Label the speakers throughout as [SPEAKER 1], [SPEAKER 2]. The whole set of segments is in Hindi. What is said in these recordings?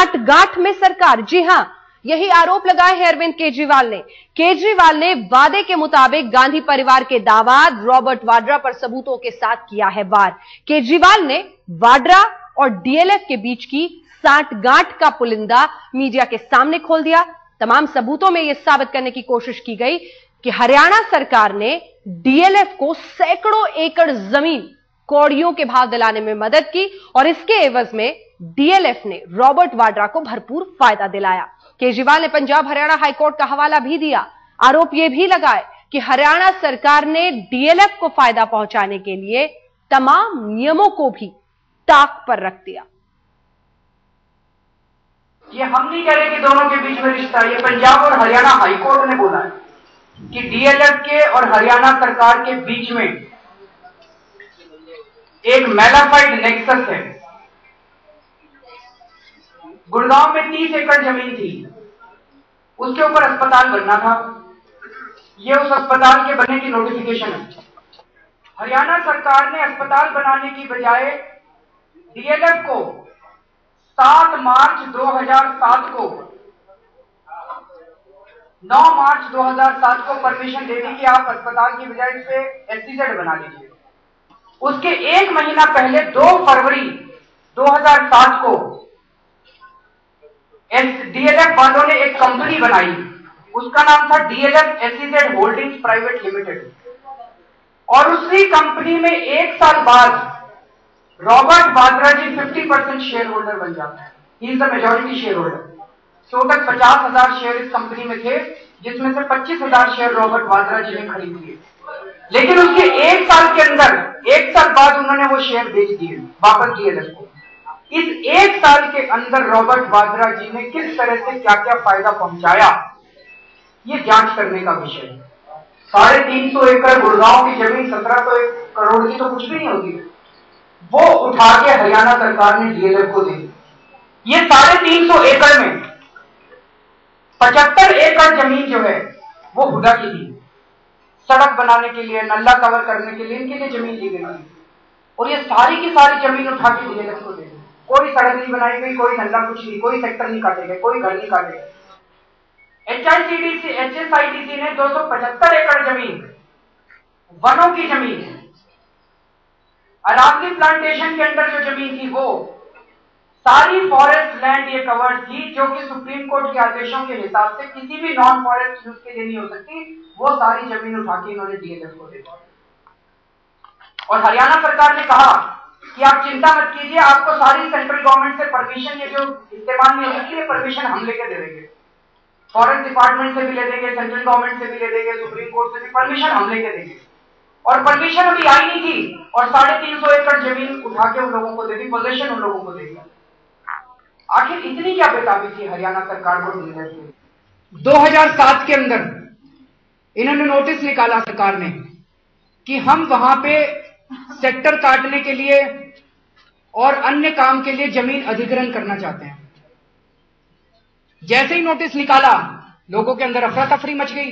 [SPEAKER 1] साठगांठ में सरकार। जी हां, यही आरोप लगाए हैं अरविंद केजरीवाल ने। केजरीवाल ने वादे के मुताबिक गांधी परिवार के दामाद रॉबर्ट वाड्रा पर सबूतों के साथ किया है वार। केजरीवाल ने वाड्रा और डीएलएफ के बीच की साठगांठ का पुलिंदा मीडिया के सामने खोल दिया। तमाम सबूतों में यह साबित करने की कोशिश की गई कि हरियाणा सरकार ने डीएलएफ को सैकड़ों एकड़ जमीन कौड़ियों के भाव दिलाने में मदद की और इसके एवज में डीएलएफ ने रॉबर्ट वाड्रा को भरपूर फायदा दिलाया। केजरीवाल ने पंजाब हरियाणा हाईकोर्ट का हवाला भी दिया। आरोप यह भी लगाए कि हरियाणा सरकार ने डीएलएफ को फायदा पहुंचाने के लिए तमाम नियमों को भी ताक पर रख दिया।
[SPEAKER 2] ये हम नहीं कह रहे कि दोनों के बीच में रिश्ता, ये पंजाब और हरियाणा हाईकोर्ट ने बोला है कि डीएलएफ के और हरियाणा सरकार के बीच में एक मैलाफाइड नेक्सस है। गुड़गांव में 30 एकड़ जमीन थी, उसके ऊपर अस्पताल बनना था। यह उस अस्पताल के बनने की नोटिफिकेशन है। हरियाणा सरकार ने अस्पताल बनाने की बजाय डीएलएफ को 7 मार्च 2007 को 9 मार्च 2007 को परमिशन दे दी कि आप अस्पताल की बजाय इस पे एसईजेड बना लीजिए। उसके एक महीना पहले 2 फरवरी 2007 को डीएलएफ वालों ने एक कंपनी बनाई, उसका नाम था DLF SEZ holdings private limited. और उसी कंपनी में 1 साल बाद रॉबर्ट वाड्रा जी 50% शेयर होल्डर बन जाता है। He is the majority share holder. Total 50,000 share इस कंपनी में थे, जिसमें से 25,000 शेयर रॉबर्ट वाड्रा जी ने खरीद लिए। लेकिन उसके 1 साल के अंदर, 1 साल बाद उन्होंने वो शेयर बेच दिए वापस डीएलएफ को। इस 1 साल के अंदर रॉबर्ट वाड्रा जी ने किस तरह से क्या क्या फायदा पहुंचाया, ये जांच करने का विषय है। 350 एकड़ गुड़गांव की जमीन 1700 करोड़ की तो कुछ भी नहीं होती, वो उठा के हरियाणा सरकार ने डीएलएफ को दे दी। ये 350 एकड़ में 75 एकड़ जमीन जो है वो हुडा की थी। सड़क बनाने के लिए, नल्ला कवर करने के लिए इनके लिए जमीन ली गई थी। और ये सारी की सारी जमीन उठा के डीएलएफ को दे दी। कोई सड़क नहीं बनाई गई, कोई नल्ला कुछ नहीं, कोई सेक्टर नहीं काटे गए, कोई घर नहीं काटे गए। एचएसआईडीसी ने 275 एकड़ जमीन, वनों की जमीन, अरावली प्लांटेशन के अंदर जो जमीन थी वो सारी फॉरेस्ट लैंड ये कवर्ड थी, जो कि सुप्रीम कोर्ट के आदेशों के हिसाब से किसी भी नॉन फॉरेस्ट यूज के लिए नहीं हो सकती। वो सारी जमीन उठा के इन्होंने डीएलएफ को दे दी। और हरियाणा सरकार ने कहा कि आप चिंता मत कीजिए, आपको सारी सेंट्रल गवर्नमेंट से परमिशन, ये जो इस्तेमाल नहीं हो सकती है परमिशन हम लेके दे देंगे। फॉरेस्ट डिपार्टमेंट से भी ले देंगे, सेंट्रल गवर्नमेंट से भी ले देंगे, सुप्रीम कोर्ट से भी परमिशन हम लेके देंगे। और परमिशन अभी आई नहीं थी और 350 एकड़ जमीन उठा के उन लोगों को दे दी, पोजीशन उन लोगों को दे दिया। आखिर इतनी क्या बेताबी थी हरियाणा सरकार को डीएलएफ की? 2007 के अंदर इन्होंने नोटिस निकाला सरकार ने कि हम वहां पे सेक्टर काटने के लिए और अन्य काम के लिए जमीन अधिग्रहण करना चाहते हैं। जैसे ही नोटिस निकाला, लोगों के अंदर अफरा तफरी मच गई।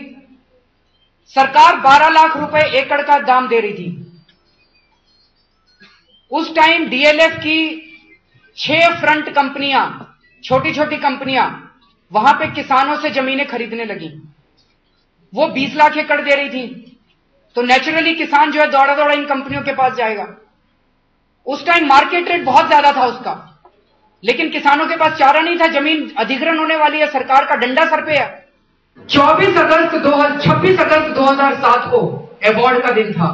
[SPEAKER 2] सरकार 12 लाख रुपए एकड़ का दाम दे रही थी। उस टाइम डीएलएफ की 6 फ्रंट कंपनियां, छोटी छोटी कंपनियां वहां पे किसानों से जमीनें खरीदने लगी। वो 20 लाख एकड़ दे रही थी, तो नेचुरली किसान जो है दौड़ा दौड़ा इन कंपनियों के पास जाएगा। उस टाइम मार्केट रेट बहुत ज्यादा था उसका, लेकिन किसानों के पास चारा नहीं था। जमीन अधिग्रहण होने वाली है, सरकार का डंडा सर पे है। 26 अगस्त 2007 को अवार्ड का दिन था,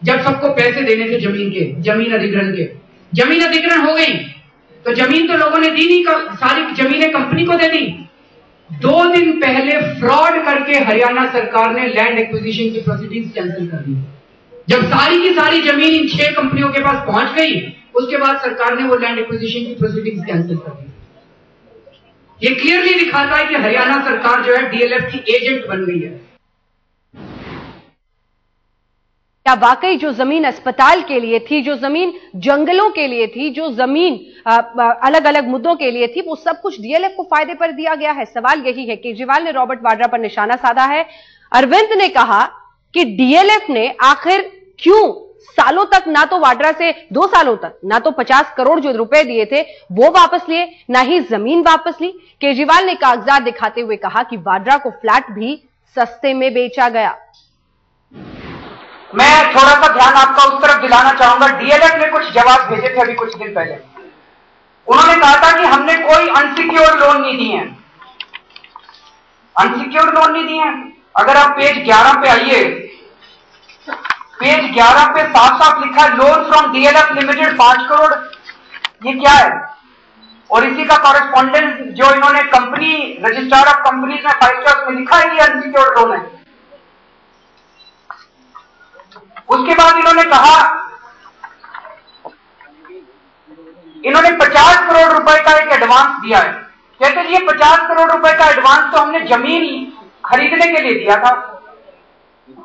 [SPEAKER 2] जब सबको पैसे देने थे जमीन के, जमीन अधिग्रहण के। जमीन अधिग्रहण हो गई तो जमीन तो लोगों ने दी नहीं, सारी जमीनें कंपनी को दे दी। 2 दिन पहले फ्रॉड करके हरियाणा सरकार ने लैंड एक्विजिशन की प्रोसीडिंग्स कैंसिल कर दी। जब सारी की सारी जमीन इन 6 कंपनियों के पास पहुंच गई, उसके बाद सरकार ने वो लैंड एक्विजिशन की प्रोसीडिंग्स कैंसिल कर दी। ये क्लियरली दिखाता है कि हरियाणा सरकार जो है डीएलएफ की एजेंट बन गई है।
[SPEAKER 1] क्या वाकई जो जमीन अस्पताल के लिए थी, जो जमीन जंगलों के लिए थी, जो जमीन अलग अलग मुद्दों के लिए थी, वो सब कुछ डीएलएफ को फायदे पर दिया गया है? सवाल यही है। केजरीवाल ने रॉबर्ट वाड्रा पर निशाना साधा है। अरविंद ने कहा कि डीएलएफ ने आखिर क्यों सालों तक ना तो वाड्रा से 2 सालों तक ना तो 50 करोड़ जो रुपए दिए थे वो वापस लिए, ना ही जमीन वापस ली। केजरीवाल ने कागजात दिखाते हुए कहा कि वाड्रा को फ्लैट भी सस्ते में बेचा गया।
[SPEAKER 2] मैं थोड़ा सा ध्यान आपका उस तरफ दिलाना चाहूंगा। डीएलएफ ने कुछ जवाब भेजे थे अभी कुछ दिन पहले। उन्होंने कहा था कि हमने कोई अनसिक्योर्ड लोन नहीं दिए हैं, अनसिक्योर्ड लोन नहीं दिए हैं। अगर आप पेज 11 पे आइए, पेज 11 पे साफ साफ लिखा है loan from DLF limited 5 crore. ये क्या है? और इसी का कॉरेस्पॉन्डेंस जो इन्होंने कंपनी रजिस्ट्रार ऑफ कंपनीज में फाइल किया उसमें लिखा है कि अनसिक्योर्ड लोन है। उसके बाद इन्होंने कहा, इन्होंने 50 करोड़ रुपए का एक एडवांस दिया है। कहते हैं ये 50 करोड़ रुपए का एडवांस तो हमने जमीन खरीदने के लिए दिया था।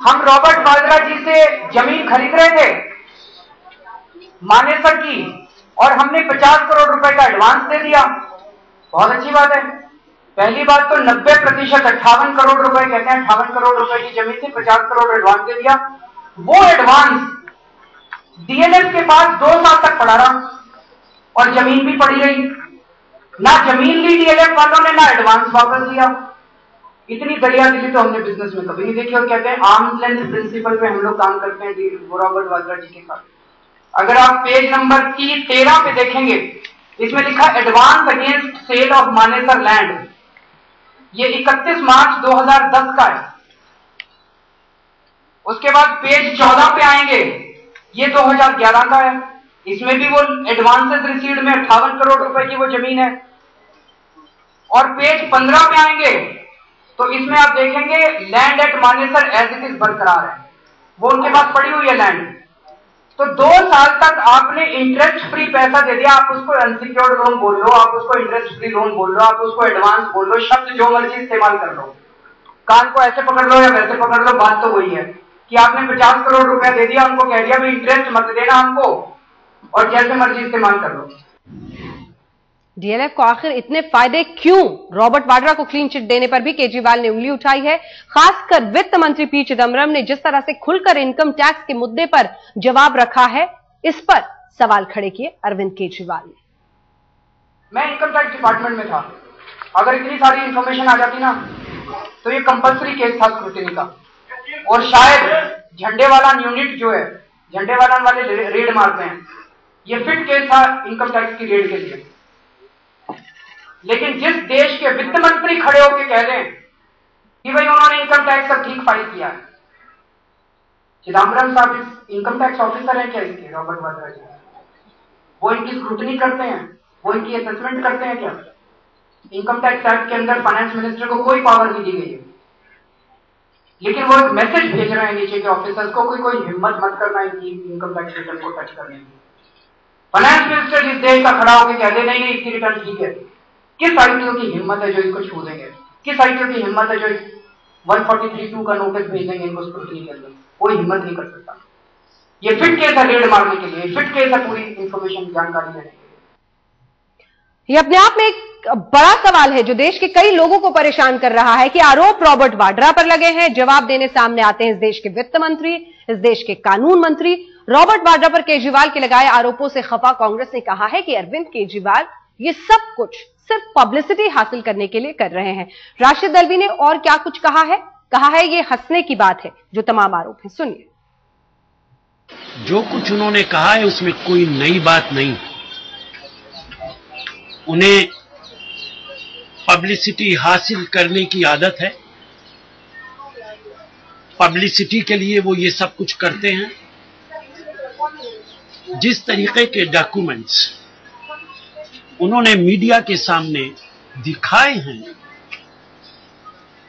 [SPEAKER 2] हम रॉबर्ट वाड्रा जी से जमीन खरीद रहे थे मानेसर की, और हमने 50 करोड़ रुपए का एडवांस दे दिया। बहुत अच्छी बात है। पहली बात तो 90% 58 करोड़ रुपए कहते हैं, 58 करोड़ रुपए की जमीन थी, 50 करोड़ एडवांस दे दिया। वो एडवांस डीएलएफ के पास 2 साल तक पड़ा रहा और जमीन भी पड़ी रही। ना जमीन ली डीएलएफ वालों ने, ना एडवांस वापस लिया। इतनी दरियादिली तो हमने बिजनेस में कभी नहीं देखी। और कहते हैं आर्म्स लेंथ प्रिंसिपल पे हम लोग काम करते हैं रॉबर्ट वाड्रा जी के साथ। अगर आप पेज नंबर 13 पे देखेंगे, इसमें लिखा advance against sale of Manesar land. ये 31 मार्च 2010 का है। उसके बाद पेज 14 पे आएंगे, ये 2011 का है। इसमें भी वो एडवांसेस रिसीव्ड में 58 करोड़ रुपए की वो जमीन है। और पेज 15 पे आएंगे तो इसमें आप देखेंगे land at Manesar as it is बरकरार है, वो उनके पास पड़ी हुई है लैंड। तो 2 साल तक आपने इंटरेस्ट फ्री पैसा दे दिया। आप उसको अनसिक्योर्ड लोन बोल लो, आप उसको इंटरेस्ट फ्री लोन बोल लो, आप उसको एडवांस बोल लो, शब्द जो मर्जी इस्तेमाल कर लो, कान को ऐसे पकड़ लो या वैसे पकड़ लो, बात तो वही है कि आपने 50 करोड़ रुपया दे दिया, उनको कह दिया भी इंटरेस्ट मत देना हमको और जैसे मर्जी इस्तेमाल कर लो।
[SPEAKER 1] डीएलएफ को आखिर इतने फायदे क्यों? रॉबर्ट वाड्रा को क्लीन चिट देने पर भी केजरीवाल ने उंगली उठाई है। खासकर वित्त मंत्री पी चिदम्बरम ने जिस तरह से खुलकर इनकम टैक्स के मुद्दे पर जवाब रखा है, इस पर सवाल खड़े किए अरविंद केजरीवाल ने।
[SPEAKER 2] मैं इनकम टैक्स डिपार्टमेंट में था, अगर इतनी सारी इंफॉर्मेशन आ जाती ना तो ये कंपल्सरी केस था स्क्रूटिनी का, और शायद झंडेवाला यूनिट जो है, झंडेवाला वाले रेड मारते हैं, ये फिट केस था इनकम टैक्स की रेड के लिए। लेकिन जिस देश के वित्त मंत्री खड़े होकर कह दें कि भाई उन्होंने इनकम टैक्स का ठीक फाइल किया है, चिदम्बरम साहब इनकम टैक्स ऑफिसर है क्या इसके, रॉबर्ट वाड्रा जी? वो इनकी स्क्रूटनी करते हैं, वो इनकी असेसमेंट करते हैं क्या? इनकम टैक्स एक्ट के अंदर फाइनेंस मिनिस्टर को कोई पावर नहीं दी गई है, लेकिन वो एक मैसेज भेज रहे हैं नीचे के ऑफिसर्स को कि कोई हिम्मत मत करना इनकी इनकम टैक्स रिटर्न को टच करने की। फाइनेंस मिनिस्टर इस देश का खड़ा होकर कह दे नहीं नहीं इसकी रिटर्न ठीक है। किस आईटीओ की हिम्मत है जो इसको छू देंगे? किस आईटीओ की हिम्मत है जो 143(2) का नोटिस भेज देंगे इनको स्क्रूटनी के अंदर? कोई हिम्मत नहीं कर सकता। ये फिट केस है रेड मारने के लिए, फिट केस है पूरी इंफॉर्मेशन जानकारी देने के लिए।
[SPEAKER 1] ये अपने आप में एक बड़ा सवाल है जो देश के कई लोगों को परेशान कर रहा है कि आरोप रॉबर्ट वाड्रा पर लगे हैं, जवाब देने सामने आते हैं इस देश के वित्त मंत्री, इस देश के कानून मंत्री। रॉबर्ट वाड्रा पर केजरीवाल के लगाए आरोपों से खफा कांग्रेस ने कहा है कि अरविंद केजरीवाल ये सब कुछ सिर्फ पब्लिसिटी हासिल करने के लिए कर रहे हैं। राशिद दलवी ने और क्या कुछ कहा है ये हंसने की बात है जो तमाम आरोप है, सुनिए।
[SPEAKER 3] जो कुछ उन्होंने कहा है उसमें कोई नई बात नहीं। उन्हें पब्लिसिटी हासिल करने की आदत है, पब्लिसिटी के लिए वो ये सब कुछ करते हैं। जिस तरीके के डॉक्यूमेंट्स उन्होंने मीडिया के सामने दिखाए हैं,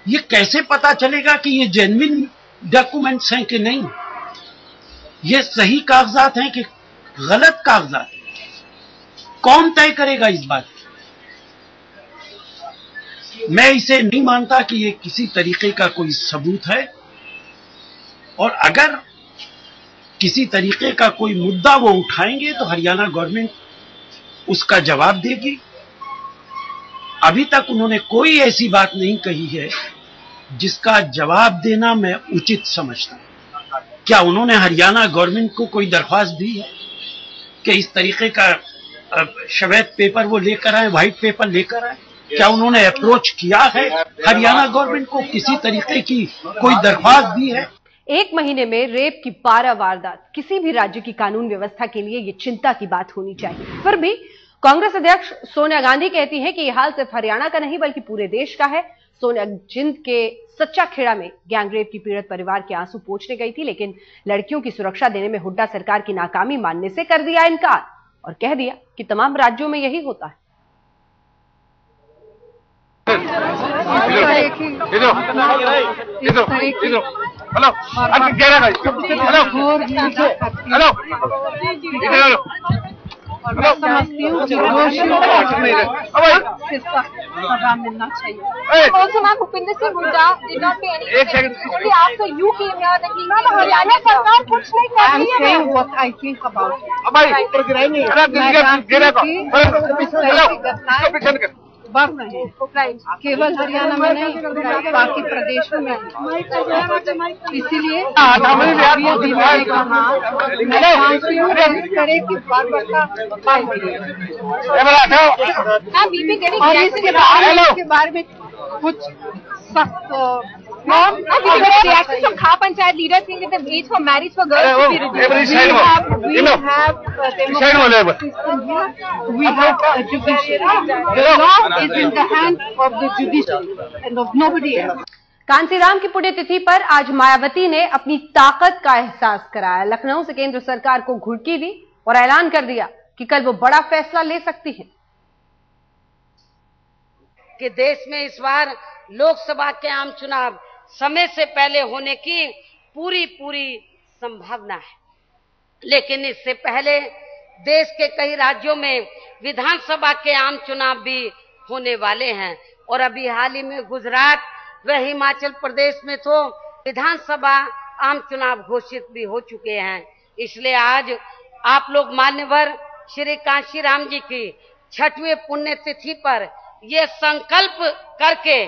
[SPEAKER 3] ये कैसे पता चलेगा कि ये जेन्युइन डॉक्यूमेंट्स हैं कि नहीं, ये सही कागजात हैं कि गलत कागजात? कौन तय करेगा इस बात? मैं इसे नहीं मानता कि ये किसी तरीके का कोई सबूत है, और अगर किसी तरीके का कोई मुद्दा वो उठाएंगे तो हरियाणा गवर्नमेंट उसका जवाब देगी। अभी तक उन्होंने कोई ऐसी बात नहीं कही है जिसका जवाब देना मैं उचित समझता हूं। क्या उन्होंने हरियाणा गवर्नमेंट को कोई दरख्वास्त दी है कि इस तरीके का श्वेत पेपर वो लेकर आए, व्हाइट पेपर लेकर आए? क्या उन्होंने अप्रोच किया है हरियाणा गवर्नमेंट को? किसी तरीके की कोई दरख्वास्त दी है?
[SPEAKER 1] एक महीने में रेप की 12 वारदात किसी भी राज्य की कानून व्यवस्था के लिए ये चिंता की बात होनी चाहिए। फिर भी कांग्रेस अध्यक्ष सोनिया गांधी कहती हैं कि यह हाल सिर्फ हरियाणा का नहीं बल्कि पूरे देश का है। सोनिया जिंद के सच्चा खेड़ा में गैंगरेप की पीड़ित परिवार के आंसू पोंछने गई थी, लेकिन लड़कियों की सुरक्षा देने में हुड्डा सरकार की नाकामी मानने से कर दिया इनकार और कह दिया कि तमाम राज्यों में यही होता है।
[SPEAKER 4] और मैं समझती हूँ जो दोषी सजा मिलना चाहिए।
[SPEAKER 5] Also, ma'am, Bhupinder Singh Hooda did not pay any attention. Only after you came here that he came. Haryana सरकार कुछ नहीं कर रही है।
[SPEAKER 4] I am saying what I think about it. मैं जानती हूँ कि इस तरह की घटनाएं बढ़ रही हैं, केवल हरियाणा में नहीं बाकी प्रदेशों में। इसीलिए मैं जानती हूँ इस तरह की बर्बरता और इसके बारे में कुछ सख्त
[SPEAKER 5] Reaction from Kha Panchayat leaders saying that the age for marriage for girls should be reduced.
[SPEAKER 4] We have a judiciary. The law is in the hands of the judiciary and of nobody else.
[SPEAKER 1] Kanshiram की पुण्यतिथि पर आज मायावती ने अपनी ताकत का एहसास कराया। लखनऊ से केंद्र सरकार को घुड़की दी और ऐलान कर दिया कि कल वो बड़ा फैसला ले सकती है
[SPEAKER 6] कि देश में इस बार लोकसभा के आम चुनाव समय से पहले होने की पूरी संभावना है, लेकिन इससे पहले देश के कई राज्यों में विधानसभा के आम चुनाव भी होने वाले हैं और अभी हाल ही में गुजरात व हिमाचल प्रदेश में तो विधानसभा आम चुनाव घोषित भी हो चुके हैं। इसलिए आज आप लोग मान्यवर श्री कांशीराम जी की 6वीं पुण्यतिथि पर ये संकल्प करके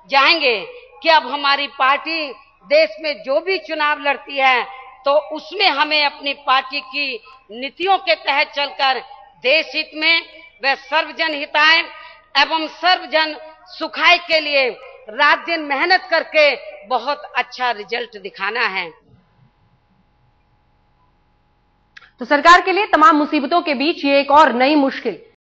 [SPEAKER 6] जाएंगे कि अब हमारी पार्टी देश में जो भी चुनाव लड़ती है तो उसमें हमें अपनी पार्टी की नीतियों के तहत चलकर देश हित में व सर्वजन हिताय एवं सर्वजन सुखाय के लिए रात दिन मेहनत करके बहुत अच्छा रिजल्ट दिखाना है।
[SPEAKER 1] तो सरकार के लिए तमाम मुसीबतों के बीच ये एक और नई मुश्किल